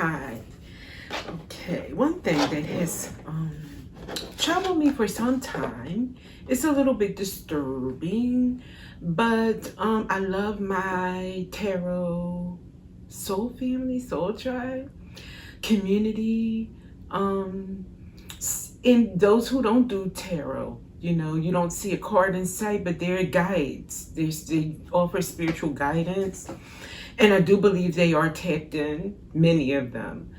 Hi. Okay, one thing that has troubled me for some time, it's a little bit disturbing, but I love my tarot soul family, soul tribe, community. Um, in those who don't do tarot, you don't see a card in sight, but they're guides. They offer spiritual guidance, and I do believe they are tapped in, many of them.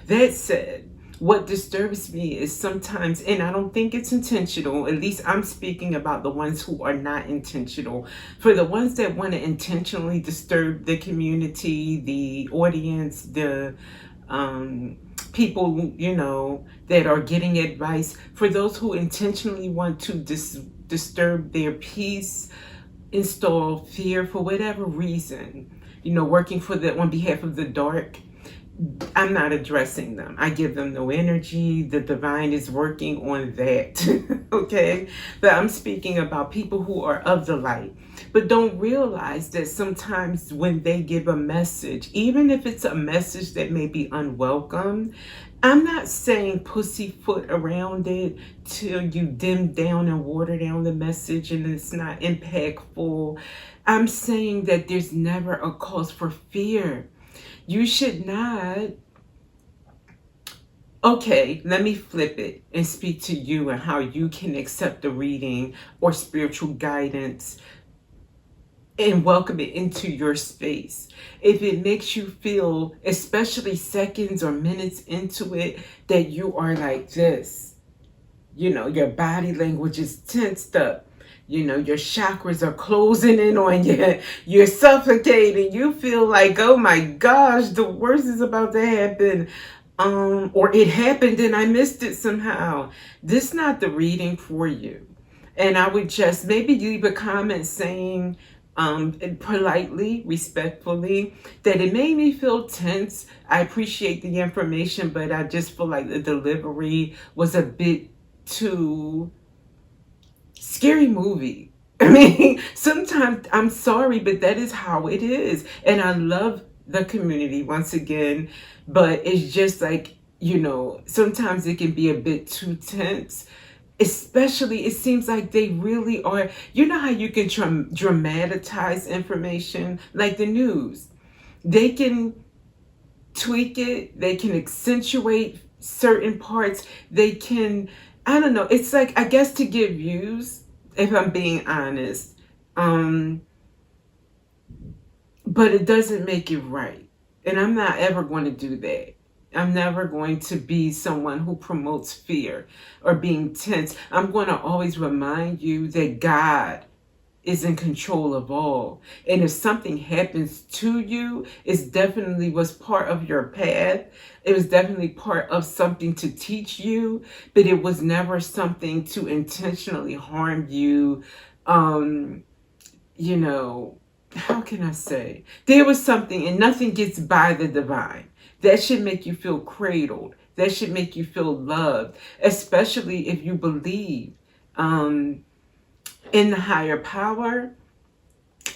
That said, what disturbs me is sometimes, and I don't think it's intentional, at least I'm speaking about the ones who are not intentional. For the ones that want to intentionally disturb the community, the audience, the people, that are getting advice, for those who intentionally want to disturb their peace, install fear for whatever reason, working on behalf of the dark, I'm not addressing them. I give them no energy. The divine is working on that. Okay? But I'm speaking about people who are of the light, but don't realize that sometimes when they give a message, even if it's a message that may be unwelcome, I'm not saying pussyfoot around it till you dim down and water down the message and it's not impactful. I'm saying that there's never a cause for fear. You should not. Okay, let me flip it and speak to you and how you can accept the reading or spiritual guidance and welcome it into your space. If it makes you feel, especially seconds or minutes into it, that you are like this, your body language is tensed up. Your chakras are closing in on you. You're suffocating. You feel like, oh my gosh, the worst is about to happen. Or it happened and I missed it somehow. This is not the reading for you. And I would just maybe leave a comment saying, politely, respectfully, that it made me feel tense. I appreciate the information, but I just feel like the delivery was a bit too scary movie. I mean, sometimes I'm sorry, but that is how it is. And I love the community once again, but it's just like, sometimes it can be a bit too tense. Especially, it seems like they really are. You know how you can dramatize information like the news? They can tweak it, they can accentuate certain parts, they can, I don't know, it's like, I guess, to get views, if I'm being honest. But it doesn't make it right. And I'm not ever going to do that. I'm never going to be someone who promotes fear or being tense. I'm going to always remind you that God is in control of all. And if something happens to you, it definitely was part of your path. It was definitely part of something to teach you, but it was never something to intentionally harm you. How can I say? There was something, and nothing gets by the divine. That should make you feel cradled. That should make you feel loved, especially if you believe in the higher power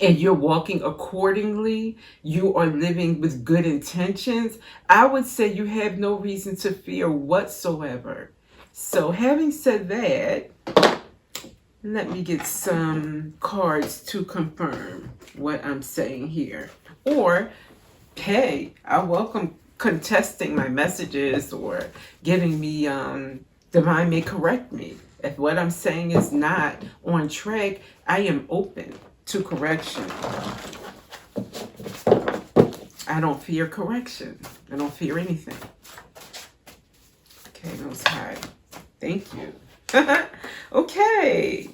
and you're walking accordingly, you are living with good intentions. I would say you have no reason to fear whatsoever. So having said that, let me get some cards to confirm what I'm saying here. Or, hey, I welcome contesting my messages or giving me, divine may correct me. If what I'm saying is not on track, I am open to correction. I don't fear correction. I don't fear anything. Okay, Most High. Thank you. Okay.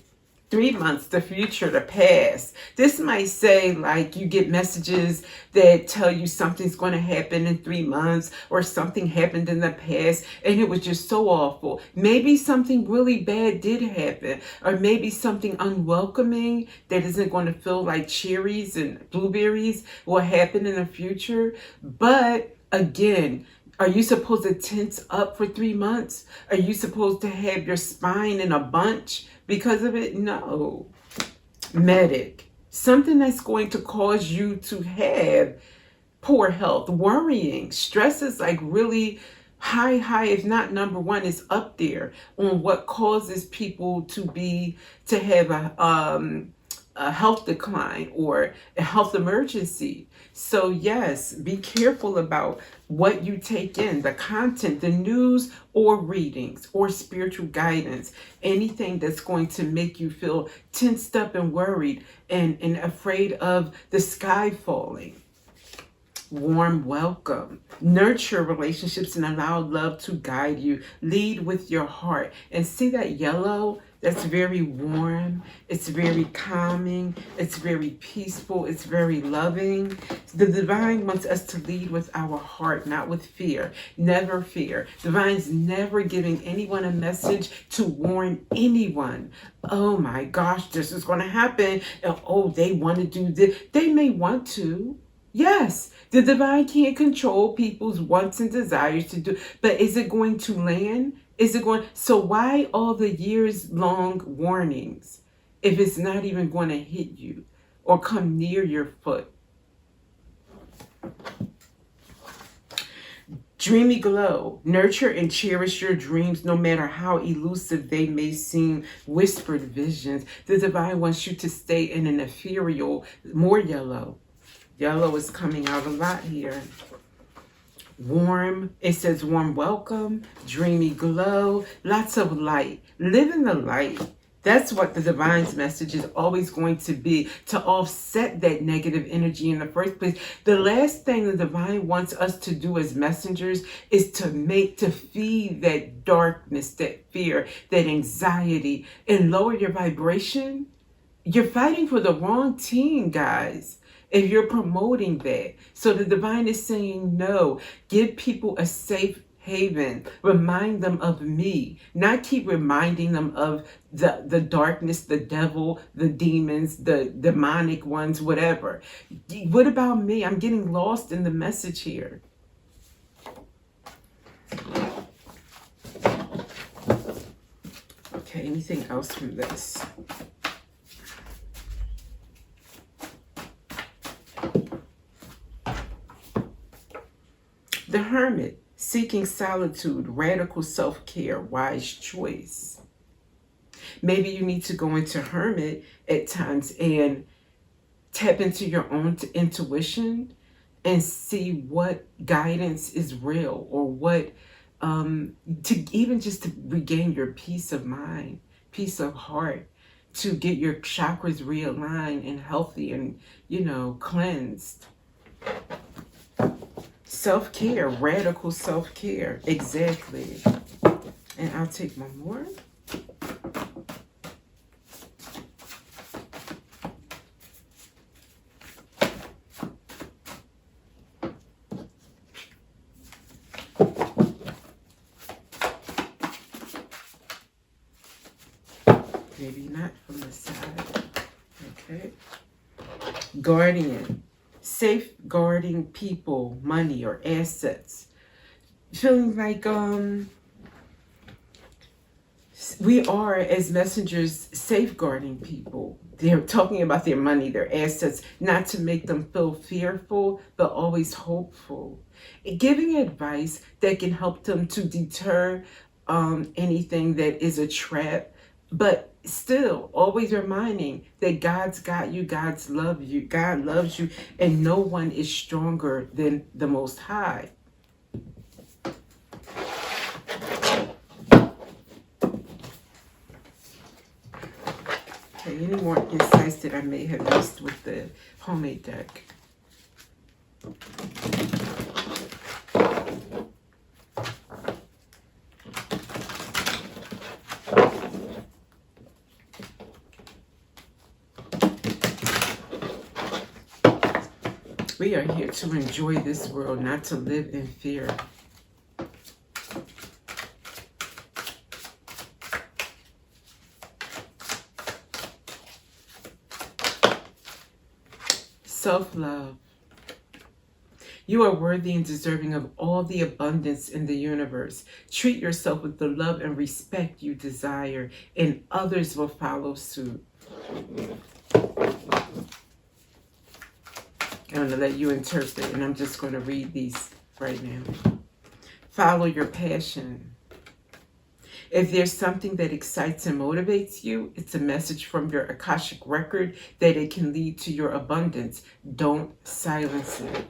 3 months, the future, the past. This might say like you get messages that tell you something's going to happen in 3 months or something happened in the past and it was just so awful. Maybe something really bad did happen, or maybe something unwelcoming that isn't going to feel like cherries and blueberries will happen in the future. But again, are you supposed to tense up for 3 months? Are you supposed to have your spine in a bunch because of it? No. Medic. Something that's going to cause you to have poor health, worrying. Stress is like really high, if not number one, is up there on what causes people to have a health decline or a health emergency. So yes, be careful about what you take in, the content, the news or readings or spiritual guidance, anything that's going to make you feel tensed up and worried and afraid of the sky falling. Warm welcome. Nurture relationships and allow love to guide you. Lead with your heart. And see that yellow? That's very warm. It's very calming. It's very peaceful. It's very loving. The divine wants us to lead with our heart, not with fear. Never fear. Divine's never giving anyone a message to warn anyone. Oh my gosh, this is going to happen. And oh, they want to do this. They may want to. Yes, the divine can't control people's wants and desires to do, but is it going to land? Is it going? So why all the years long warnings if it's not even going to hit you or come near your foot? Dreamy glow. Nurture and cherish your dreams no matter how elusive they may seem. Whispered visions. The divine wants you to stay in an ethereal, more yellow. Yellow is coming out a lot here. Warm, it says warm welcome, dreamy glow, lots of light. Live in the light. That's what the divine's message is always going to be, to offset that negative energy in the first place. The last thing the divine wants us to do as messengers is to feed that darkness, that fear, that anxiety, and lower your vibration. You're fighting for the wrong team, guys, if you're promoting that. So the divine is saying no. Give people a safe haven. Remind them of me. Not keep reminding them of the darkness, the devil, the demons, the demonic ones, whatever. What about me? I'm getting lost in the message here. Okay, anything else from this? The Hermit, seeking solitude, radical self-care, wise choice. Maybe you need to go into Hermit at times and tap into your own intuition and see what guidance is real, or what, to regain your peace of mind, peace of heart, to get your chakras realigned and healthy and, cleansed. Self-care, radical self-care, exactly. And I'll take one more. Maybe not from the side. Okay. Guardian. Safeguarding people, money, or assets. Feeling like we are, as messengers, safeguarding people. They're talking about their money, their assets, not to make them feel fearful, but always hopeful. Giving advice that can help them to deter anything that is a trap, but still always reminding that God's got you, God loves you, and no one is stronger than the Most High. Okay, any more insights that I may have missed with the homemade deck? We are here to enjoy this world, not to live in fear. Self-love. You are worthy and deserving of all the abundance in the universe. Treat yourself with the love and respect you desire, and others will follow suit. I'm going to let you interpret, and I'm just going to read these right now. Follow your passion. If there's something that excites and motivates you, it's a message from your Akashic record that it can lead to your abundance. Don't silence it.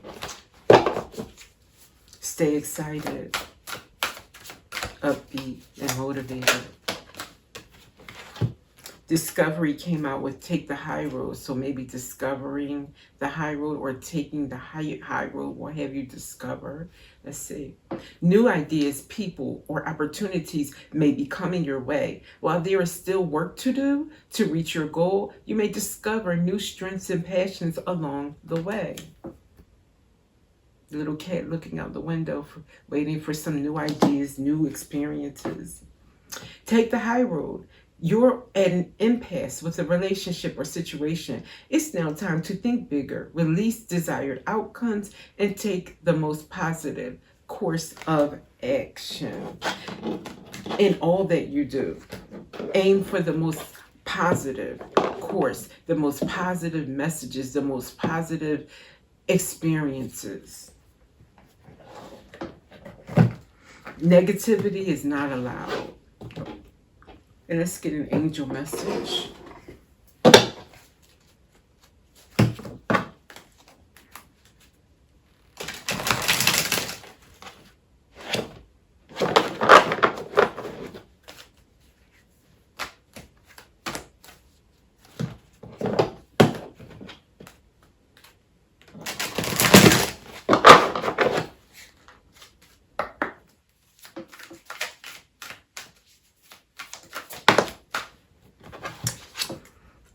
Stay excited, upbeat, and motivated. Discovery came out with take the high road. So maybe discovering the high road or taking the high road will have you discover. Let's see. New ideas, people, or opportunities may be coming your way. While there is still work to do to reach your goal, you may discover new strengths and passions along the way. The little cat looking out the window, waiting for some new ideas, new experiences. Take the high road. You're at an impasse with a relationship or situation. It's now time to think bigger, release desired outcomes, and take the most positive course of action in all that you do. Aim for the most positive course, the most positive messages, the most positive experiences. Negativity is not allowed. And let's get an angel message.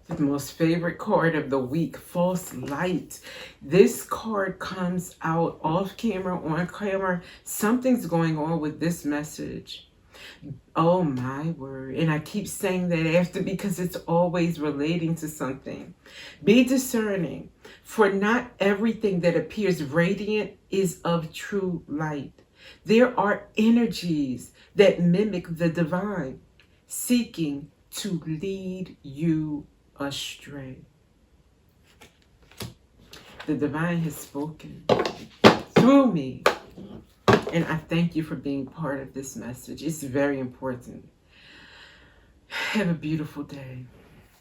The most favorite card of the week, False Light. This card comes out off camera, on camera. Something's going on with this message. Oh my word. And I keep saying that after because it's always relating to something. Be discerning, for not everything that appears radiant is of true light. There are energies that mimic the divine, seeking to lead you astray. The divine has spoken through me, and I thank you for being part of this message. It's very important. Have a beautiful day.